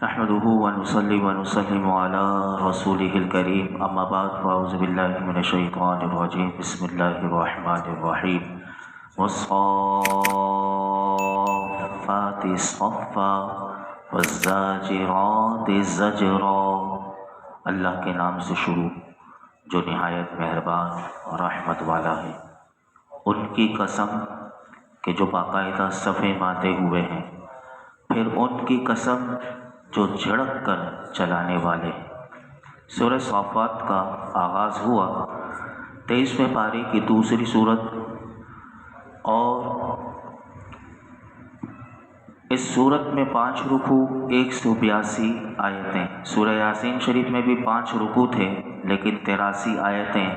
نحمده ونصلي ونسلم على رسوله الكريم اما بعد فاعوذ بالله من الشيطان الرجيم بسم الله الرحمن الرحيم والصافات صفا والزاجرات زجرا۔ اللہ کے نام سے شروع جو نہایت مہربان اور رحمت والا ہے۔ ان کی قسم کہ جو باقاعدہ صفیں باندھے ہوئے ہیں، پھر ان کی قسم جو جھڑک کر چلانے والے ہیں۔ سورہ صافات کا آغاز ہوا 23ویں پارے کی دوسری صورت، اور اس صورت میں 5 رکوع 182 آیتیں۔ سورہ یاسین شریف میں بھی 5 رکوع تھے لیکن 83 آیتیں۔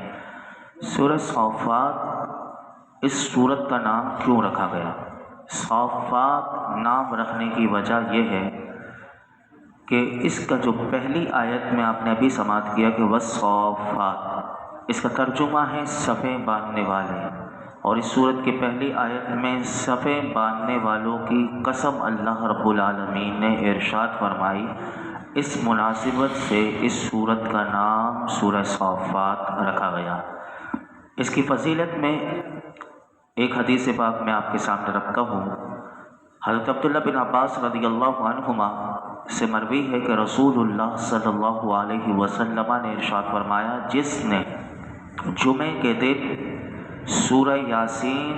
سورہ صافات اس صورت کا نام کیوں رکھا گیا؟ صافات نام رکھنے کی وجہ یہ ہے کہ اس کا جو پہلی آیت میں آپ نے ابھی سماعت کیا کہ والصافات، اس کا ترجمہ ہے صفیں باندھنے والے، اور اس صورت کی پہلی آیت میں صفیں باندھنے والوں کی قسم اللہ رب العالمین نے ارشاد فرمائی۔ اس مناسبت سے اس صورت کا نام سورہ صافات رکھا گیا۔ اس کی فضیلت میں ایک حدیث پاک میں آپ کے سامنے رکھتا ہوں۔ حضرت عبداللہ بن عباس رضی اللہ عنہما سے مروی ہے کہ رسول اللہ صلی اللہ علیہ وسلم نے ارشاد فرمایا، جس نے جمعے کے دن سورہ یاسین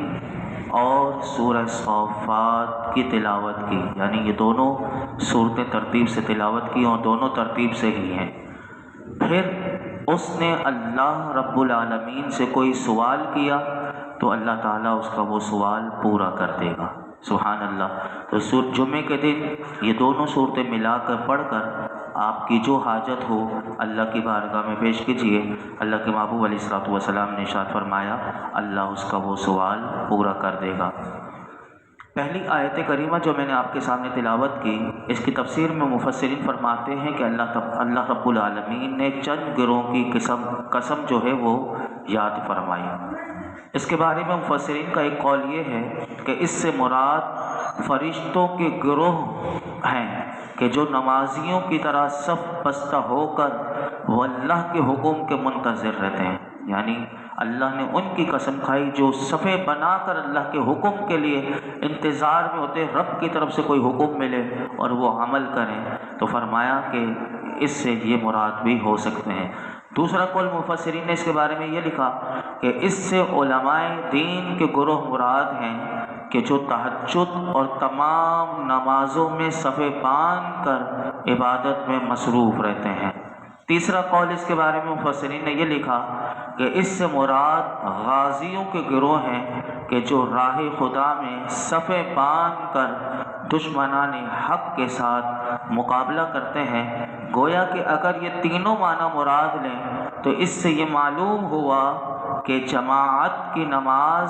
اور سورہ صافات کی تلاوت کی، یعنی یہ دونوں صورتیں ترتیب سے تلاوت کی اور دونوں ترتیب سے ہی ہیں، پھر اس نے اللہ رب العالمین سے کوئی سوال کیا تو اللہ تعالیٰ اس کا وہ سوال پورا کر دے گا۔ سبحان اللہ۔ تو جمعے کے دن یہ دونوں صورتیں ملا کر پڑھ کر آپ کی جو حاجت ہو اللہ کی بارگاہ میں پیش کیجیے۔ اللہ کے محبوب علیہ الصلوۃ والسلام نے ارشاد فرمایا اللہ اس کا وہ سوال پورا کر دے گا۔ پہلی آیت کریمہ جو میں نے آپ کے سامنے تلاوت کی، اس کی تفسیر میں مفسرین فرماتے ہیں کہ اللہ رب العالمین نے چند گروہوں کی قسم جو ہے وہ یاد فرمائی۔ اس کے بارے میں مفسرین کا ایک قول یہ ہے کہ اس سے مراد فرشتوں کے گروہ ہیں کہ جو نمازیوں کی طرح صف بستہ ہو کر وہ اللہ کے حکم کے منتظر رہتے ہیں، یعنی اللہ نے ان کی قسم کھائی جو صفیں بنا کر اللہ کے حکم کے لیے انتظار میں ہوتے، رب کی طرف سے کوئی حکم ملے اور وہ عمل کریں، تو فرمایا کہ اس سے یہ مراد بھی ہو سکتے ہیں۔ دوسرا قول مفسرین نے اس کے بارے میں یہ لکھا کہ اس سے علماء دین کے گروہ مراد ہیں کہ جو تہجد اور تمام نمازوں میں صفیں باندھ کر عبادت میں مصروف رہتے ہیں۔ تیسرا قول اس کے بارے میں مفسرین نے یہ لکھا کہ اس سے مراد غازیوں کے گروہ ہیں کہ جو راہ خدا میں صفیں باندھ کر دشمنان حق کے ساتھ مقابلہ کرتے ہیں۔ گویا کہ اگر یہ تینوں معنی مراد لیں تو اس سے یہ معلوم ہوا کہ جماعت کی نماز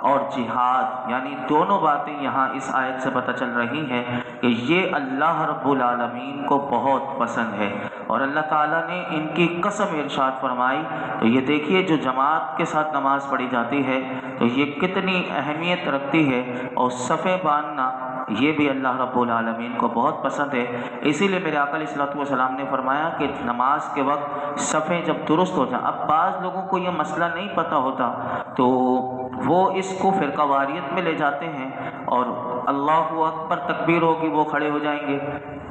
اور جہاد، یعنی دونوں باتیں یہاں اس آیت سے پتہ چل رہی ہیں کہ یہ اللہ رب العالمین کو بہت پسند ہے، اور اللہ تعالیٰ نے ان کی قسم ارشاد فرمائی۔ تو یہ دیکھیے جو جماعت کے ساتھ نماز پڑھی جاتی ہے تو یہ کتنی اہمیت رکھتی ہے، اور صفیں باندھنا یہ بھی اللہ رب العالمین کو بہت پسند ہے۔ اسی لیے میرے آقا علیہ الصلوۃ والسلام نے فرمایا کہ نماز کے وقت صفیں جب درست ہو جائیں، اب بعض لوگوں کو یہ مسئلہ نہیں پتہ ہوتا تو وہ اس کو فرقہ واریت میں لے جاتے ہیں، اور اللہ اکبر تکبیر ہوگی وہ کھڑے ہو جائیں گے۔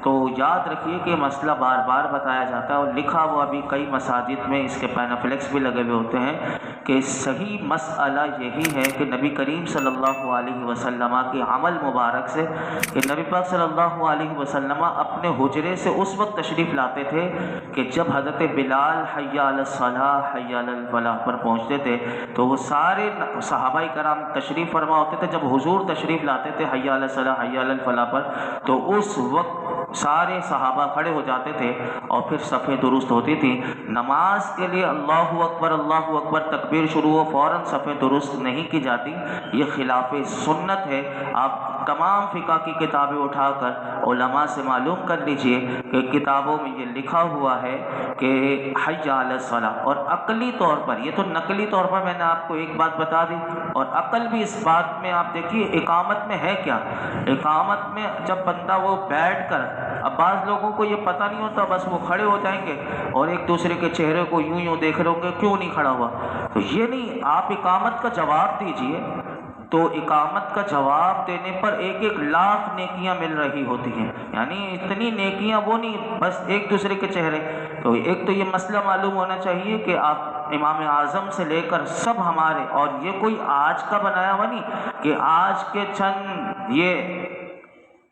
تو یاد رکھیے کہ یہ مسئلہ بار بار بتایا جاتا ہے اور لکھا ہوا بھی کئی مساجد میں اس کے پینافلیکس بھی لگے ہوئے ہوتے ہیں کہ صحیح مسئلہ یہی ہے کہ نبی کریم صلی اللہ علیہ وسلم کے عمل مبارک سے کہ نبی پاک صلی اللہ علیہ وسلم اپنے حجرے سے اس وقت تشریف لاتے تھے کہ جب حضرت بلال حی علی الصلاۃ حی علی الفلاح پر پہنچتے تھے تو وہ سارے صحابہ کرام تشریف فرما ہوتے تھے۔ جب حضور تشریف لاتے تھے حی علی الصلاۃ حی علی الفلاح پر تو اس وقت سارے صحابہ کھڑے ہو جاتے تھے اور پھر صفیں درست ہوتی تھی۔ نماز کے لیے اللہ اکبر تکبیر شروع ہو فوراً صفیں درست نہیں کی جاتی، یہ خلاف سنت ہے۔ آپ तमाम फ़िक़्ह की किताबें उठाकर उलमा से मालूम कर लीजिए कि किताबों में ये लिखा हुआ है कि हय्या अलस सलाह। और अक़ली तौर पर, ये तो नकली तौर पर मैंने आपको एक बात बता दी, और अक़ल भी इस बात में आप देखिए इकामत में है क्या। इकामत में जब बंदा वो बैठ कर, अब बाज़ लोगों को ये पता नहीं होता, बस वो खड़े हो जाएंगे और एक दूसरे के चेहरे को यूं यूं देख रहे होंगे क्यों नहीं खड़ा हुआ। तो ये नहीं, आप इकामत का जवाब दीजिए, तो इकामत का जवाब देने पर 1-1 लाख नेकियां मिल रही होती हैं। यानी इतनी नेकियां वो नहीं, बस एक दूसरे के चेहरे। तो एक तो ये मसला मालूम होना चाहिए कि आप इमाम आज़म से लेकर सब हमारे, और ये कोई आज का बनाया हुआ नहीं कि आज के चंद ये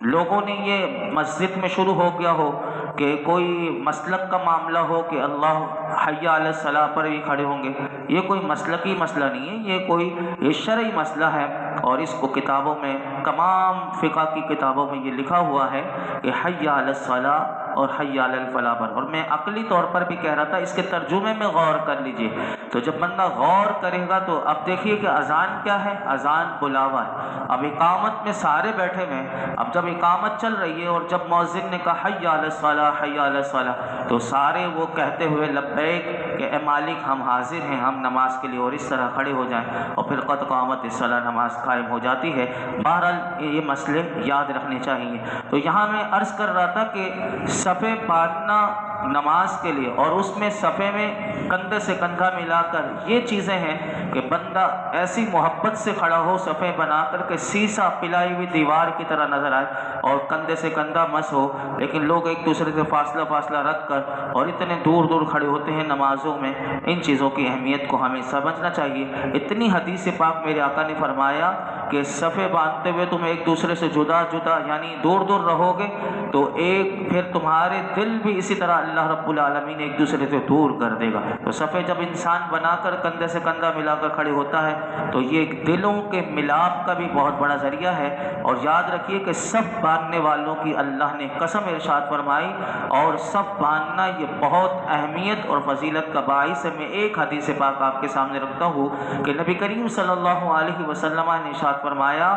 लोगों ने ये मस्जिद में शुरू हो गया हो कि कोई मसलक का मामला हो कि अल्लाह हय्या अलस सलाह पर ही खड़े होंगे। ये कोई मसलकी मसला नहीं है, ये कोई शरई मसला है, और इसको किताबों में, तमाम फ़िक़्ह की किताबों में ये लिखा हुआ है कि हय्या अलस सलाह और हय्या अलल फलाह पर। और मैं अक़ली तौर पर भी कह रहा था, इसके तर्जुमे में गौर कर लीजिए। तो जब बंदा गौर करेगा तो अब देखिए कि अज़ान क्या है, अज़ान बुलावा है। अब इकामत में सारे बैठे हुए हैं, अब जब इकामत चल रही है और जब मौज़िन ने कहा हय्या अलस सलाह हय्या अलस सलाह, तो सारे वो कहते हुए लब्बैक कि ए मालिक हम हाजिर हैं, हम नमाज के लिए, और इस तरह खड़े हो जाएं, और फिर क़द क़ामत सलाह, नमाज कायम हो जाती है। बहरहाल ये मसले याद रखने चाहिए। तो यहाँ मैं अर्ज़ कर रहा था कि सफ़े बांधना नमाज के लिए, और उसमें सफ़े में कंधे से कंधा मिलाकर, ये चीज़ें हैं कि बंदा ऐसी मोहब्बत से खड़ा हो सफ़े बना कर के शीशा पिलाई हुई दीवार की तरह नज़र आए, और कंधे से कंधा मस हो। लेकिन लोग एक दूसरे से फासला रख कर और इतने दूर दूर खड़े होते हैं नमाज़ों में। इन चीज़ों की अहमियत को हमें समझना चाहिए। इतनी हदीस पाक मेरे आका ने फरमाया कि सफ़े बांधते हुए तुम एक दूसरे से जुदा जुदा यानी दूर दूर रहोगे, तो एक फिर तुम्हारे दिल भी इसी तरह अल्लाह रब्बुल आलमीन एक दूसरे से दूर कर देगा। तो सफ़े जब इंसान बनाकर कंधे से कंधा मिलाकर खड़े होता है, तो ये दिलों के मिलाप का भी बहुत बड़ा ज़रिया है। और याद रखिए कि सब बांधने वालों की अल्लाह ने कसम इरशाद फरमाई, और सब बांधना ये बहुत अहमियत और फजीलत का बाइस है। मैं एक हदीस पाक आपके सामने रखता हूँ कि नबी करीम सल्लल्लाहु अलैहि वसल्लम ने इरशाद फरमाया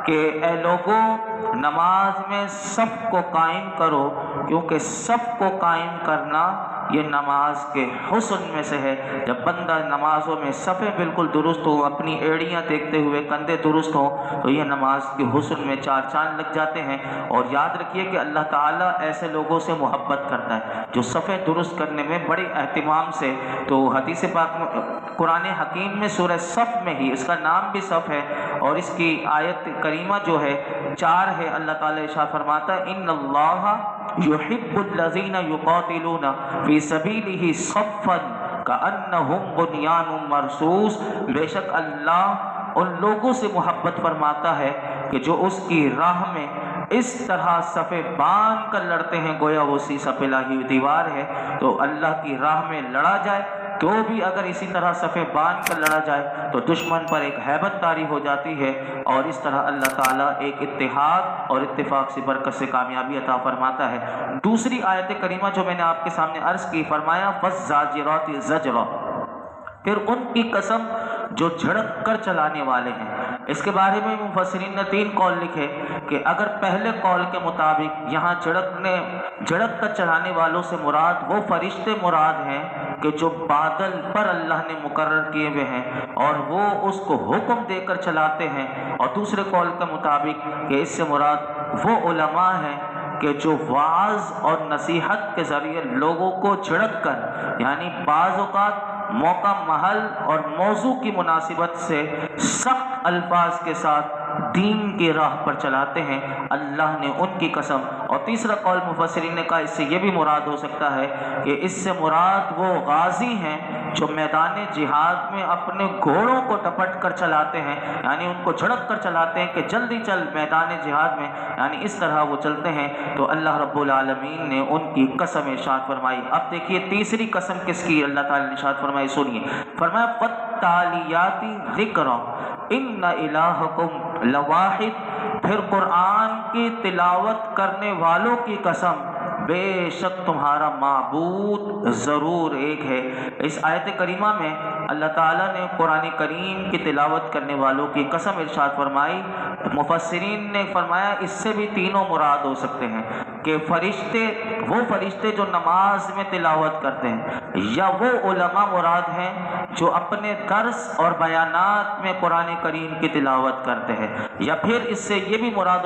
कि ए लोगों, नमाज में सफ़ को कायम करो, क्योंकि सफ़ को कायम करना ये नमाज के हुस्न में से है। जब बंदा नमाजों में सफ़े बिल्कुल दुरुस्त हो, अपनी एड़ियाँ देखते हुए कंधे दुरुस्त हों, तो ये नमाज के हुस्न में 4 चांद लग जाते हैं। और याद रखिए कि अल्लाह ताला ऐसे लोगों से मोहब्बत करता है जो सफ़े दुरुस्त करने में बड़े एहतिमाम से। तो हदीस पाक में, कुरान हकीम में सूरह सफ़ में ही, इसका नाम भी सफ़ है और इसकी आयत करीमा जो है 4 है। अल्लाह ताला इरशाद फरमाता है, इन्नल्लाहा युहिब्बुल्लज़ीना युक़ातिलूना फ़ी सबीलिही सफ़्फ़न कअन्नहुम बुनियानुम मरसूस। बेशक अल्लाह उन लोगों से मोहब्बत फरमाता है कि जो उसकी राह में इस तरह सफ़े बांध कर लड़ते हैं, गोया वो शीशा पिलाई हुई दीवार है। तो अल्लाह की राह में लड़ा जाए तो भी अगर इसी तरह सफ़े बांध कर लड़ा जाए तो दुश्मन पर एक हैबत तारी हो जाती है, और इस तरह अल्लाह ताला एक इत्तिहाद और इत्तिफाक से बरकत से कामयाबी अता फरमाता है। दूसरी आयत करीमा जो मैंने आपके सामने अर्ज़ की, फरमाया वज़्ज़ाजिराति ज़ज्रा, फिर उनकी कसम जो झड़क कर चलाने वाले हैं। इसके बारे में मुफस्सिरीन ने 3 कौल लिखे कि अगर पहले कौल के मुताबिक यहाँ झड़क कर चलाने वालों से मुराद वो फरिश्ते मुराद हैं कि जो बादल पर अल्लाह ने मुकर्रर किए हुए हैं और वो उसको हुक्म देकर चलाते हैं, और दूसरे कौल के मुताबिक कि इससे मुराद वो उलमा हैं कि जो वाज और नसीहत के ज़रिए लोगों को झड़क कर, यानी बाज़ औक़ात मौका महल और मौजू की मुनासिबत से सख्त अल्फाज के साथ दीन की राह पर चलाते हैं, अल्लाह ने उनकी कसम। और तीसरा कौल मुफस्सिरीन ने कहा इससे ये भी मुराद हो सकता है कि इससे मुराद वो गाजी हैं जो मैदान जिहाद में अपने घोड़ों को टपट कर चलाते हैं, यानी उनको झड़क कर चलाते हैं कि जल्दी चल मैदान जिहाद में, यानी इस तरह वो चलते हैं। तो अल्लाह रब्बुल आलमीन ने उनकी कसम इरशाद फरमाई। अब देखिए तीसरी कसम किसकी अल्लाह ताला ने इरशाद फरमाई, सुनिए। फरमाया फत्तालियाती ज़िक्रा इन्ना इलाहकुम लवाहिद, फिर कुरान की तिलावत करने वालों की कसम, बेशक तुम्हारा माबूद ज़रूर एक है। इस आयत करीमा में अल्लाह ताला ने कुरान करीम की तिलावत करने वालों की कसम इरशाद फरमाई मुफस्सिरीन ने फरमाया इससे भी तीनों मुराद हो सकते हैं कि फरिश्ते, वो फरिश्ते जो नमाज में तिलावत करते हैं, या वो उलमा मुराद हैं जो अपने दर्स और बयानात में कुरान करीम की तिलावत करते हैं, या फिर इससे ये भी मुराद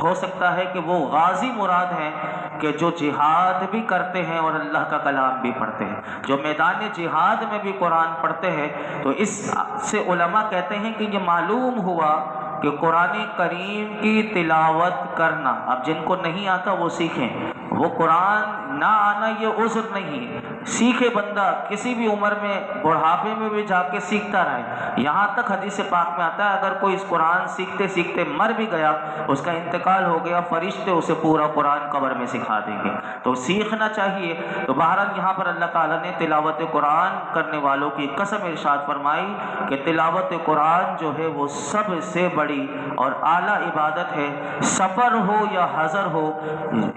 हो सकता है कि वो गाजी मुराद हैं कि जो जिहाद भी करते हैं और अल्लाह का कलाम भी पढ़ते हैं, जो मैदान जिहाद में भी कुरान पढ़ते हैं। तो इससे उलमा कहते हैं कि ये मालूम हुआ कि कुरान करीम की तिलावत करना, अब जिनको नहीं आता वो सीखें, वो कुरान ना आना ये उज़्र नहीं है, सीखे बंदा किसी भी उम्र में, बुढ़ापे में भी जाके सीखता रहे। यहाँ तक हदीस पाक में आता है अगर कोई इस कुरान सीखते सीखते मर भी गया, उसका इंतकाल हो गया, फरिश्ते उसे पूरा कुरान कब्र में सिखा देंगे। तो सीखना चाहिए। तो बहरहाल यहाँ पर अल्लाह ताला ने तिलावत कुरान करने वालों की कसम इरशाद फरमाई कि तिलावत कुरान जो है वो सबसे बड़ी और आला इबादत है। सफ़र हो या हज़र हो,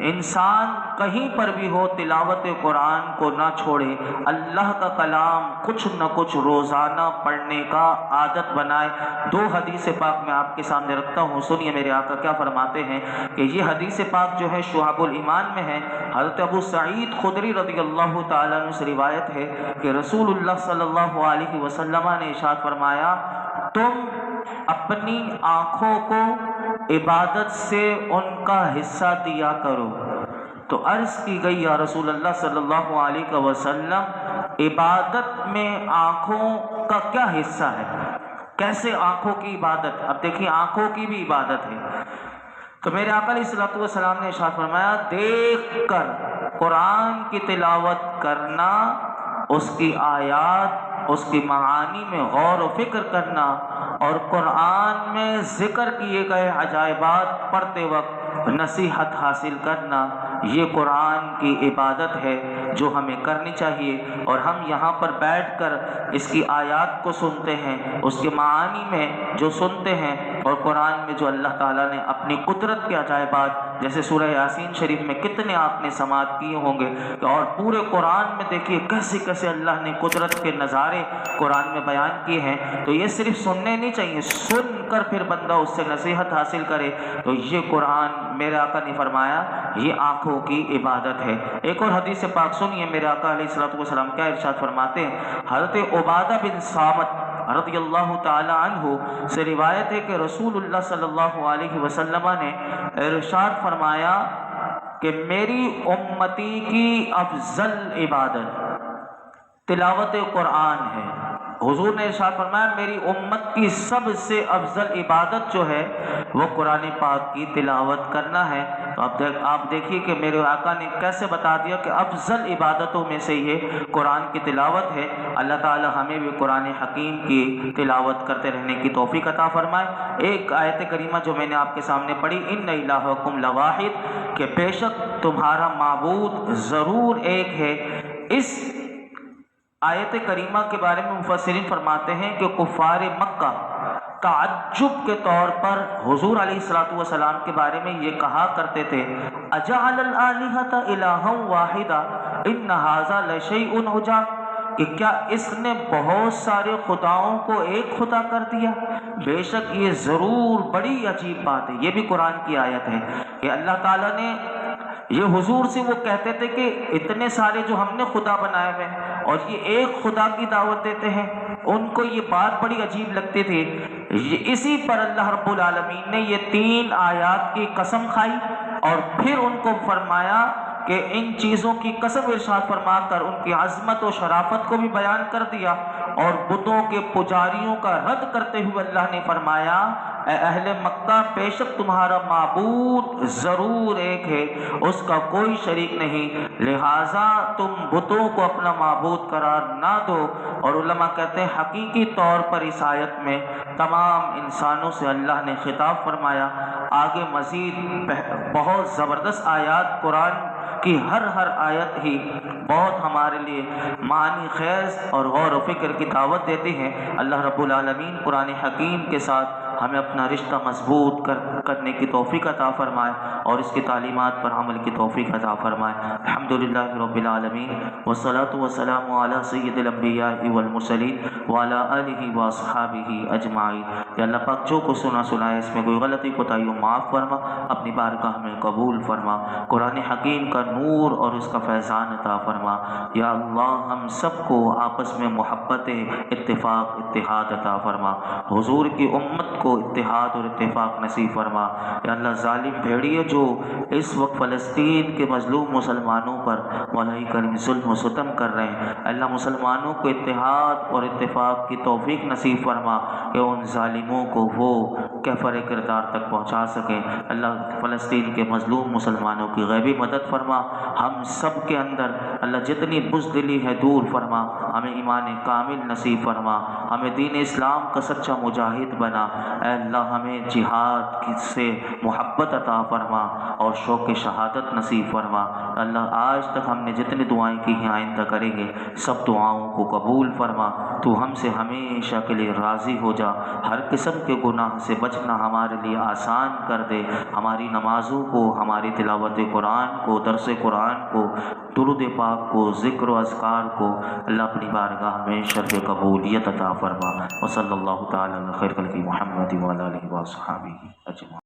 इंसान कहीं पर भी हो, तिलावत कुरान को ना छोड़े, अल्लाह का कलाम कुछ न कुछ रोज़ाना पढ़ने का आदत बनाए। दो हदीस पाक मैं आपके सामने रखता हूँ, सुनिए मेरे आका क्या फरमाते हैं कि ये हदीस पाक जो है शुआबुल ईमान में है। हज़रत अबू सईद खुदरी रज़ियल्लाहु ताला अन्हु से रिवायत है कि रसूलुल्लाह सल्लल्लाहु अलैहि वसल्लम ने इरशाद फरमाया, तुम अपनी आँखों को इबादत से उनका हिस्सा दिया करो। तो अर्ज़ की गई, या रसूलल्लाह सल्लल्लाहु अलैहि वसल्लम, इबादत में आँखों का क्या हिस्सा है, कैसे आँखों की इबादत? अब देखिए आँखों की भी इबादत है। तो मेरे आका अलैहिस्सलातु वस्सलाम ने इरशाद फरमाया, देख कर कुरान की तिलावत करना, उसकी आयात, उसकी मानी में गौर व फिक्र करना और कुरान में ज़िक्र किए गए अजायबात पढ़ते वक्त नसीहत हासिल करना, ये कुरान की इबादत है जो हमें करनी चाहिए। और हम यहाँ पर बैठकर इसकी आयात को सुनते हैं, उसके मानी में जो सुनते हैं, और कुरान में जो अल्लाह ताला ने अपनी कुदरत के अजायबात, जैसे सूरह यासीन शरीफ में कितने आपने समात किए होंगे, और पूरे कुरान में देखिए कैसे कैसे अल्लाह ने कुदरत के नज़ारे कुरान में बयान किए हैं। तो ये सिर्फ सुनने नहीं चाहिए, सुनकर फिर बंदा उससे नसीहत हासिल करे। तो ये कुरान मेरे आका ने फरमाया ये आँखों की इबादत है। एक और हदीस पाक सुनिए, मेरे आका अलैहिस्सलातु वस्सलाम क्या इरशाद फरमाते हैं। हज़रत उबादा बिन सामत रज़ियल्लाहु ताला अन्हु से रिवायत है कि रसूलुल्लाह सल्लल्लाहु अलैहि वसल्लम ने इरशाद फरमाया कि मेरी उम्मती की अफजल इबादत तिलावत कुरान है। हुजूर ने इरशाद फरमाया मेरी उम्मत की सबसे अफजल इबादत जो है वो कुरान पाक की तिलावत करना है। तो अब आप देखिए कि मेरे आका ने कैसे बता दिया कि अफजल इबादतों में से ये कुरान की तिलावत है। अल्लाह ताला हमें भी कुरान हकीम की तिलावत करते रहने की तौफीक अता फरमाए। एक आयत करीमा जो मैंने आपके सामने पढ़ी, इन्ना इलाहुकुम लवाहिद, कि बेशक तुम्हारा माबूद ज़रूर एक है। इस आयत करीमा के बारे में मुफस्सिरीन फरमाते हैं कि कुफ़ार मक्का ताज्जुब के तौर पर हुजूर अलैहिस्सलातु वस्सलाम के बारे में ये कहा करते थे, अजअलल आलिहता इलाहन वाहिदा इन्न हाज़ा लशैउन उजा, कि क्या इसने बहुत सारे खुदाओं को एक खुदा कर दिया? बेशक ये ज़रूर बड़ी अजीब बात है। ये भी कुरान की आयत है कि अल्लाह ताला ने ये हुजूर से वो कहते थे कि इतने सारे जो हमने खुदा बनाए हुए हैं और ये एक खुदा की दावत देते हैं, उनको ये बात बड़ी अजीब लगती थी। इसी पर अल्लाह रब्बुल आलमीन ने ये 3 आयात की कसम खाई और फिर उनको फरमाया कि इन चीज़ों की कसम इरशाद फरमा कर उनकी अज़मत और शराफत को भी बयान कर दिया। और बुतों के पुजारियों का रद्द करते हुए अल्लाह ने फरमाया, ए अहले मक्का, बेशक तुम्हारा माबूद ज़रूर एक है, उसका कोई शरीक नहीं, लिहाजा तुम बुतों को अपना माबूद करार ना दो। और उलमा कहते हैं हकीकी तौर पर इस आयत में तमाम इंसानों से अल्लाह ने खिताब फरमाया। आगे मज़ीद बहुत ज़बरदस्त आयत, कुरान की हर आयत ही बहुत हमारे लिए मानी खैज़ और गौर व फिक्र की दावत देती हैं। अल्लाह रब्बुल आलमीन कुरान हकीम के साथ हमें अपना रिश्ता मजबूत کرنے کی توفیق عطا فرمائے اور اس کی تعلیمات پر عمل کی توفیق عطا فرمائے۔ الحمدللہ رب العالمین والصلاة والسلام علی سید الانبیاء والمرسلین وعلی آلہ واصحابہ اجمعین۔ یا اللہ پاک جو کچھ سنائے اس میں کوئی غلطی کوتاہی ہو معاف فرما، اپنی بارگاہ میں قبول فرما، قرآن حکیم کا نور اور اس کا فیضان عطا فرما۔ یا اللہ ہم سب کو آپس میں محبت، اتفاق، اتحاد عطا فرما، حضور کی امت کو اتحاد اور اتفاق نصیب فرما۔ یا اللہ ظالم بھیڑیے جو اس وقت فلسطین کے مظلوم مسلمانوں پر مولا کریم ظلم و ستم کر رہے ہیں، اللہ مسلمانوں کو اتحاد اور اتفاق کی توفیق نصیب فرما کہ ان ظالموں کو وہ کفر کردار تک پہنچا سکیں۔ اللہ فلسطین کے مظلوم مسلمانوں کی غیبی مدد فرما، ہم سب کے اندر اللہ جتنی بزدلی ہے دور فرما، ہمیں ایمان کامل نصیب فرما، ہمیں دین اسلام کا سچا مجاہد بنا۔ اے اللہ ہمیں جہاد سے محبت عطا فرما اور شوق شہادت نصیب فرما۔ اللہ آج تک ہم نے جتنی دعائیں کی ہیں آئندہ کریں گے، سب دعاؤں کو قبول فرما۔ تو ہم سے ہمیشہ کے لیے راضی ہو جا، ہر قسم کے گناہ سے بچنا ہمارے لیے آسان کر دے، ہماری نمازوں کو، ہماری تلاوت قرآن کو، درس قرآن کو، درود پاک کو، ذکر و اذکار کو اللہ اپنی بارگاہ میں شرف قبولیت عطا فرما۔ وصلی اللہ تعالی علی خیر خلق محمد وعلی آلہ وصحبہ اجمعین۔